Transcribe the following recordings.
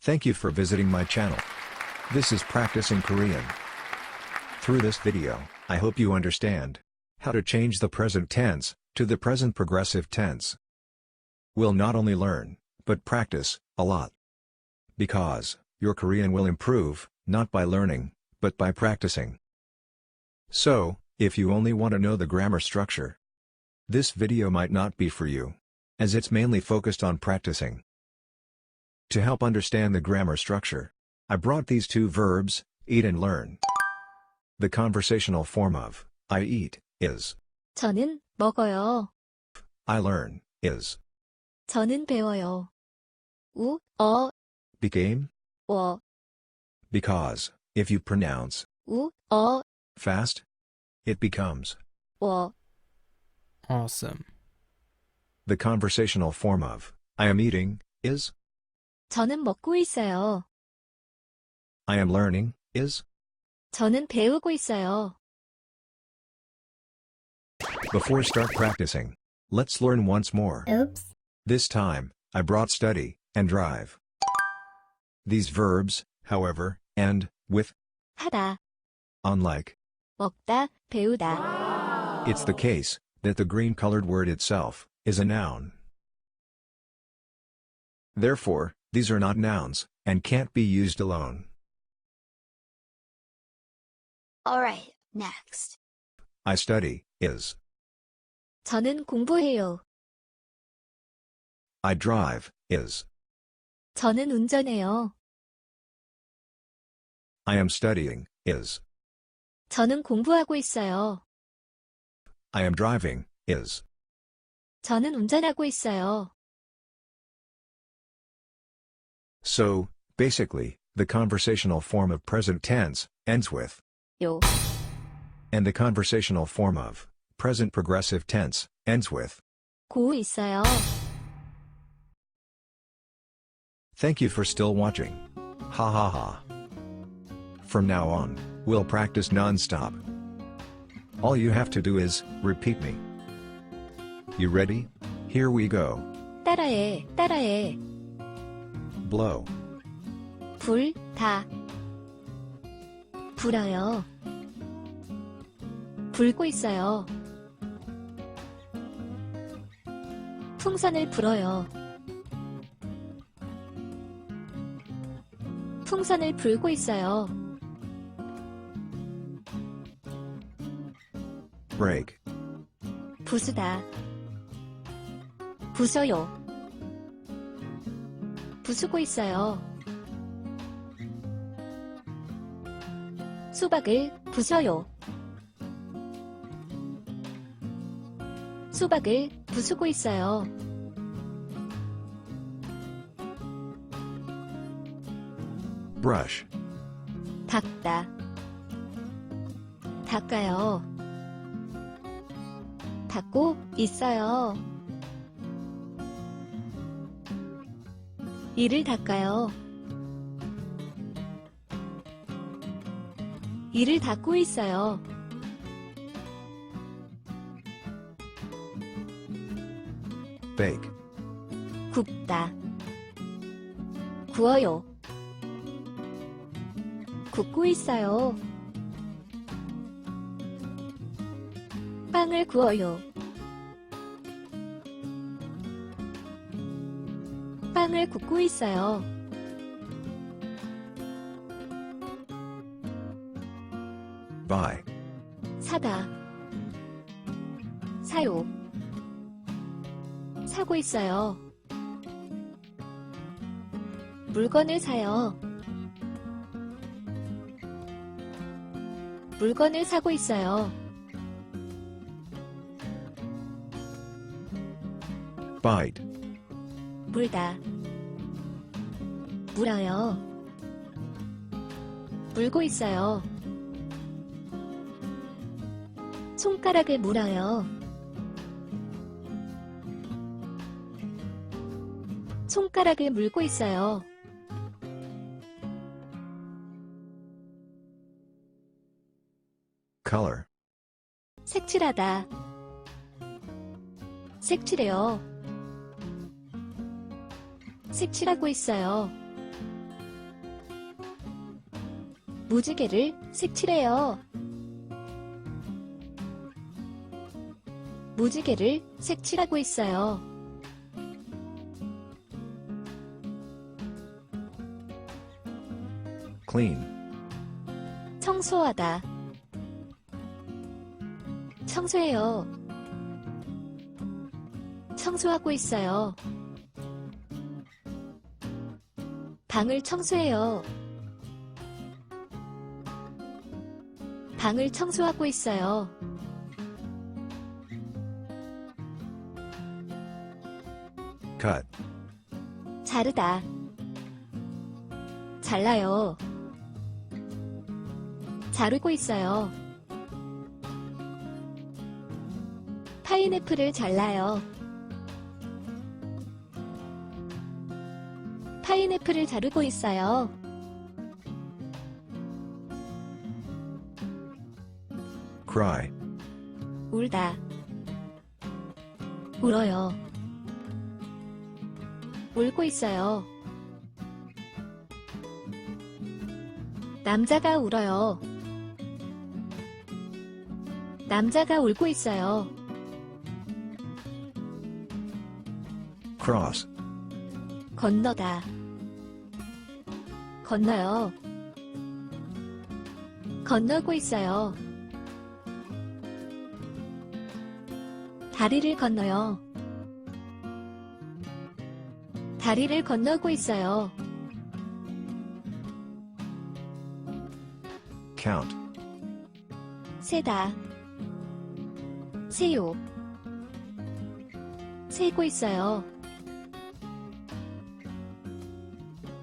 Thank you for visiting my channel. This is Practicing Korean. Through this video, I hope you understand how to change the present tense to the present progressive tense. We'll not only learn, but practice a lot. Because your Korean will improve, not by learning, but by practicing. So, if you only want to know the grammar structure, this video might not be for you, as it's mainly focused on practicing. To help understand the grammar structure, I brought these two verbs, eat and learn. The conversational form of I eat is 저는 먹어요. I learn is 저는 배워요. became 워, because if you pronounce fast, it becomes 워. Awesome. the conversational form of I am eating is 저는 먹고 있어요. I am learning is 저는 배우고 있어요. Before start practicing, let's learn once more. Oops. This time, I brought study and drive. These verbs, however, end with 하다, unlike. 먹다, 배우다. It's the case that the green-colored word itself is a noun. Therefore, these are not nouns and can't be used alone. Alright, next. I study is 저는 공부해요. I drive is 저는 운전해요. I am studying is 저는 공부하고 있어요. I am driving is 저는 운전하고 있어요. So, basically, the conversational form of present tense ends with 요, and the conversational form of present progressive tense ends with. 고 있어요. Thank you for still watching. Ha ha ha. From now on, we'll practice non-stop. All you have to do is repeat me. You ready? Here we go. 따라해, 따라해. Blow, 불, 다. 불어요. 불고 있어요. 풍선을 불어요. 풍선을 불고 있어요. break, 부수다. 부숴요. 부수고 있어요. 수박을 부숴요. 수박을 부수고 있어요. brush, 닦다. 닦아요. 닦고 있어요. 이를 닦아요. 이를 닦고 있어요. bake, 굽다. 구워요. 굽고 있어요. 빵을 구워요. 빵을 굽고 있어요. buy, 사다. 사요. 사고 있어요. 물건을 사요. 물건을 사고 있어요. bite, 물다. 물어요. 물고 있어요. 손가락을 물어요. 손가락을 물고 있어요. color, 색칠하다. 색칠해요. 색칠하고 있어요. 무지개를 색칠해요. 무지개를 색칠하고 있어요. clean, 청소하다. 청소해요. 청소하고 있어요. 방을 청소해요. 방을 청소하고 있어요. cut, 자르다. 잘라요. 자르고 있어요. 파인애플을 잘라요. 파인애플을 자르고 있어요. cry, 울다. 울어요. 울고 있어요. 남자가 울어요. 남자가 울고 있어요. cross, 건너다. 건너요. 건너고 있어요. 다리를 건너요. 다리를 건너고 있어요. count, 세다. 세요. 세고 있어요.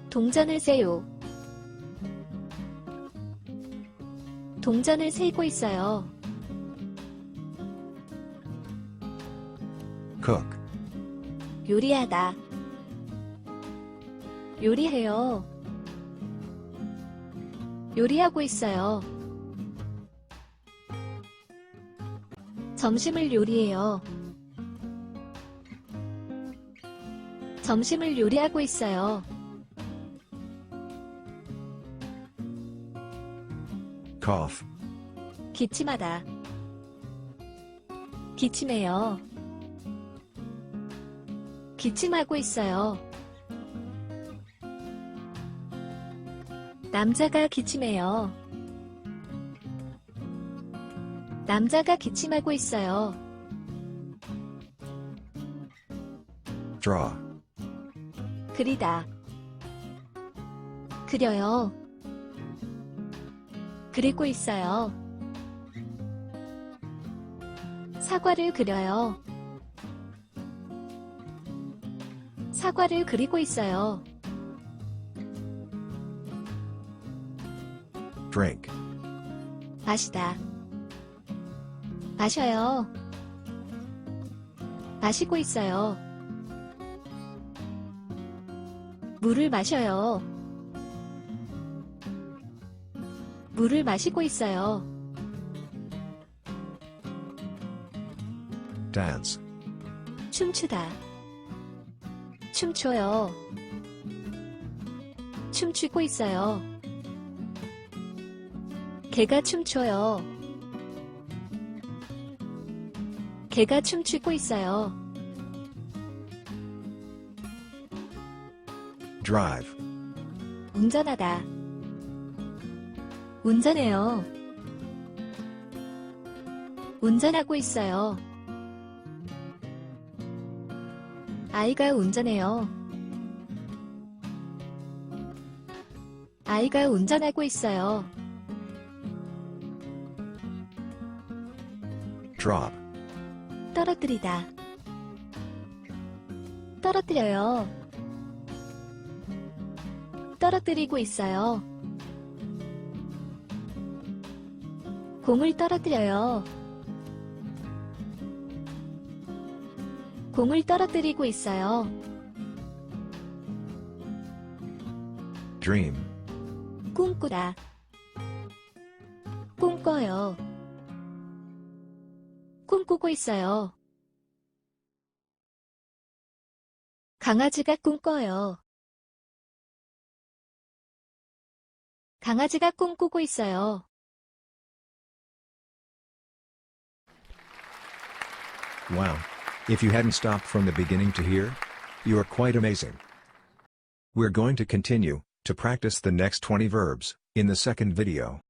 동전을 세요. 동전을 세고 있어요. cook, 요리하다. 요리해요. 요리하고 있어요. 점심을 요리해요. 점심을 요리하고 있어요. cough, 기침하다. 기침해요. 기침하고 있어요. 남자가 기침해요. 남자가 기침하고 있어요. draw, 그리다. 그려요. 그리고 있어요. 사과를 그려요. 사과를 그리고 있어요. drink, 마시다. 마셔요. 마시고 있어요. 물을 마셔요. 물을 마시고 있어요. dance, 춤추다. 춤춰요. 춤추고 있어요. 개가 춤춰요. 개가 춤추고 있어요. drive, 운전하다. 운전해요. 운전하고 있어요. 아이가 운전해요. 아이가 운전하고 있어요. drop, 떨어뜨리다. 떨어뜨려요. 떨어뜨리고 있어요. 공을 떨어뜨려요. 공을 떨어뜨리고 있어요. dream, 꿈꾸다. 꿈꿔요. 꿈꾸고 있어요. 강아지가 꿈꿔요. 강아지가 꿈꾸고 있어요. Wow. If you hadn't stopped from the beginning to here, you are quite amazing. We're going to continue to practice the next 20 verbs in the second video.